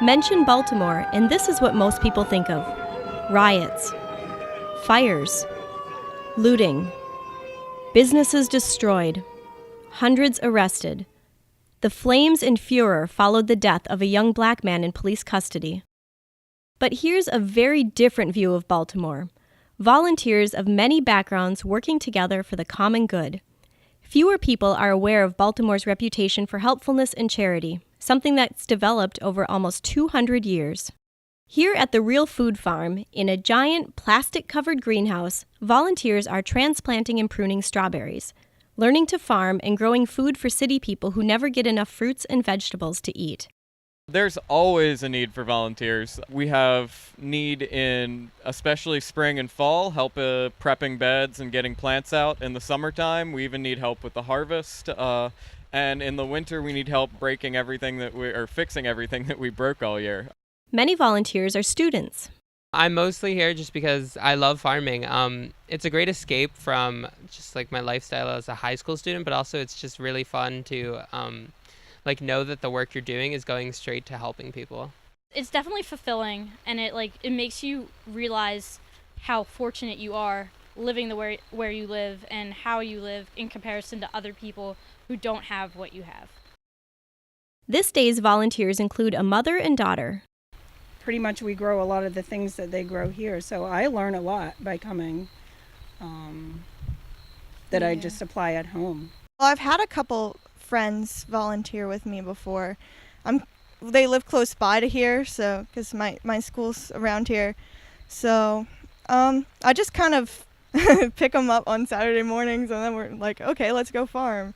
Mention Baltimore, and this is what most people think of: riots, fires, looting, businesses destroyed, hundreds arrested. The flames and furor followed the death of a young black man in police custody. But here's a very different view of Baltimore: volunteers of many backgrounds working together for the common good. Fewer people are aware of Baltimore's reputation for helpfulness and charity, something that's developed over almost 200 years. Here at the Real Food Farm, in a giant plastic-covered greenhouse, volunteers are transplanting and pruning strawberries, learning to farm and growing food for city people who never get enough fruits and vegetables to eat. There's always a need for volunteers. We have need in especially spring and fall, help prepping beds and getting plants out. In the summertime, we even need help with the harvest. And in the winter, we need help fixing everything that we broke all year. Many volunteers are students. I'm mostly here just because I love farming. It's a great escape from just like my lifestyle as a high school student, but also it's just really fun to know that the work you're doing is going straight to helping people. It's definitely fulfilling, and it makes you realize how fortunate you are living where you live and how you live in comparison to other people who don't have what you have. This day's volunteers include a mother and daughter. Pretty much we grow a lot of the things that they grow here, so I learn a lot by coming that I just apply at home. Well, I've had a couple friends volunteer with me before. They live close by to here, so because my school's around here, so I just kind of pick them up on Saturday mornings, and then we're like, okay, let's go farm.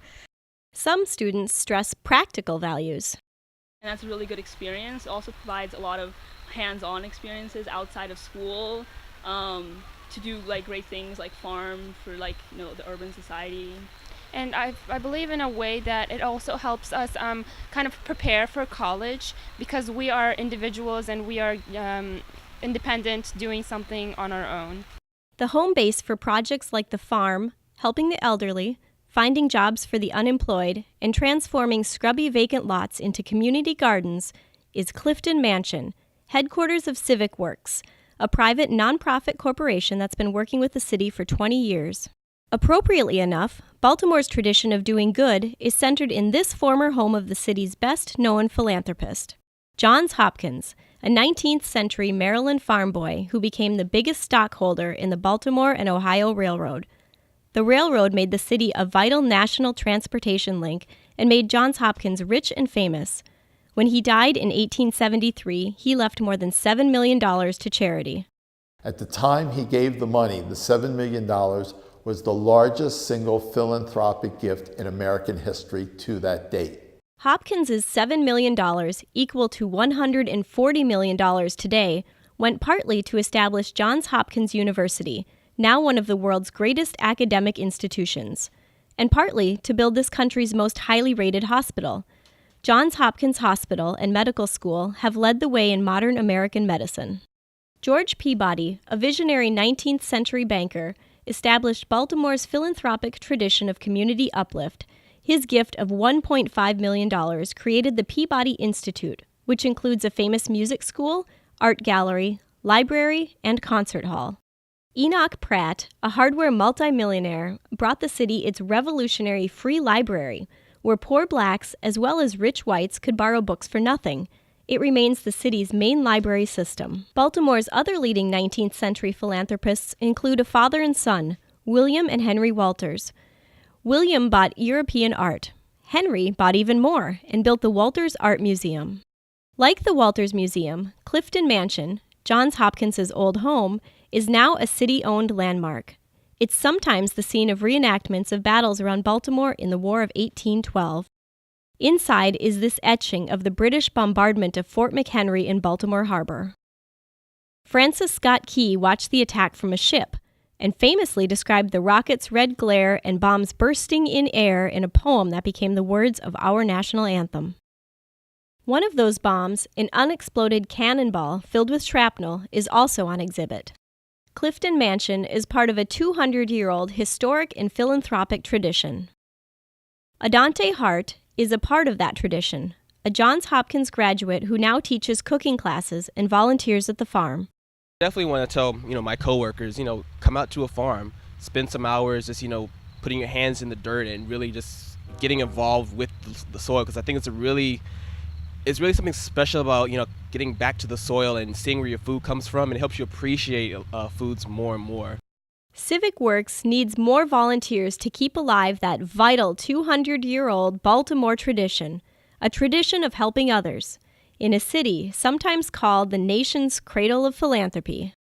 Some students stress practical values. And that's a really good experience. It also provides a lot of hands-on experiences outside of school to do great things like farm for the urban society. And I believe in a way that it also helps us kind of prepare for college, because we are individuals and we are independent, doing something on our own. The home base for projects like the farm, helping the elderly, finding jobs for the unemployed, and transforming scrubby vacant lots into community gardens is Clifton Mansion, headquarters of Civic Works, a private nonprofit corporation that's been working with the city for 20 years. Appropriately enough, Baltimore's tradition of doing good is centered in this former home of the city's best-known philanthropist, Johns Hopkins, a 19th century Maryland farm boy who became the biggest stockholder in the Baltimore and Ohio Railroad. The railroad made the city a vital national transportation link and made Johns Hopkins rich and famous. When he died in 1873, he left more than $7 million to charity. At the time he gave the money, the $7 million was the largest single philanthropic gift in American history to that date. Hopkins' $7 million, equal to $140 million today, went partly to establish Johns Hopkins University, now one of the world's greatest academic institutions, and partly to build this country's most highly rated hospital. Johns Hopkins Hospital and Medical School have led the way in modern American medicine. George Peabody, a visionary 19th century banker, established Baltimore's philanthropic tradition of community uplift. His gift of $1.5 million created the Peabody Institute, which includes a famous music school, art gallery, library, and concert hall. Enoch Pratt, a hardware multimillionaire, brought the city its revolutionary free library, where poor blacks as well as rich whites could borrow books for nothing. It remains the city's main library system. Baltimore's other leading 19th century philanthropists include a father and son, William and Henry Walters. William bought European art. Henry bought even more and built the Walters Art Museum. Like the Walters Museum, Clifton Mansion, Johns Hopkins' old home, is now a city-owned landmark. It's sometimes the scene of reenactments of battles around Baltimore in the War of 1812. Inside is this etching of the British bombardment of Fort McHenry in Baltimore Harbor. Francis Scott Key watched the attack from a ship and famously described the rocket's red glare and bombs bursting in air in a poem that became the words of our national anthem. One of those bombs, an unexploded cannonball filled with shrapnel, is also on exhibit. Clifton Mansion is part of a 200-year-old historic and philanthropic tradition. Adante Hart is a part of that tradition, a Johns Hopkins graduate who now teaches cooking classes and volunteers at the farm. Definitely want to tell, my coworkers, come out to a farm, spend some hours just, putting your hands in the dirt and really just getting involved with the soil, because I think it's really something special about, getting back to the soil and seeing where your food comes from, and it helps you appreciate foods more and more. Civic Works needs more volunteers to keep alive that vital 200-year-old Baltimore tradition, a tradition of helping others, in a city sometimes called the nation's cradle of philanthropy.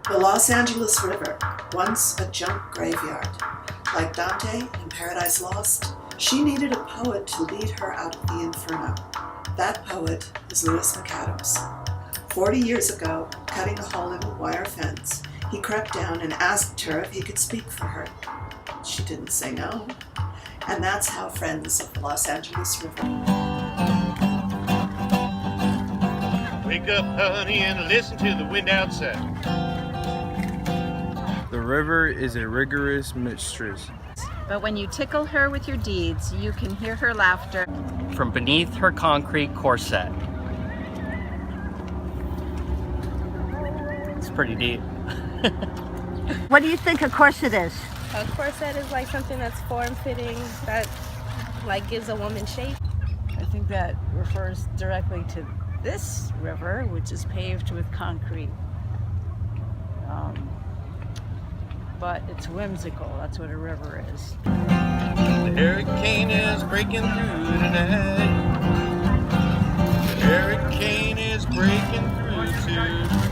The Los Angeles River, once a junk graveyard. Like Dante in Paradise Lost, she needed a poet to lead her out of the inferno. That poet is Lewis McAdams. 40 years ago, cutting a hole in a wire fence, he crept down and asked her if he could speak for her. She didn't say no. And that's how Friends of the Los Angeles River. Wake up, honey, and listen to the wind outside. The river is a rigorous mistress. But when you tickle her with your deeds, you can hear her laughter from beneath her concrete corset. It's pretty deep. What do you think a corset is? A corset is like something that's form-fitting, that like gives a woman shape. I think that refers directly to this river, which is paved with concrete. But it's whimsical. That's what a river is. The hurricane is breaking through tonight. The hurricane is breaking through tonight.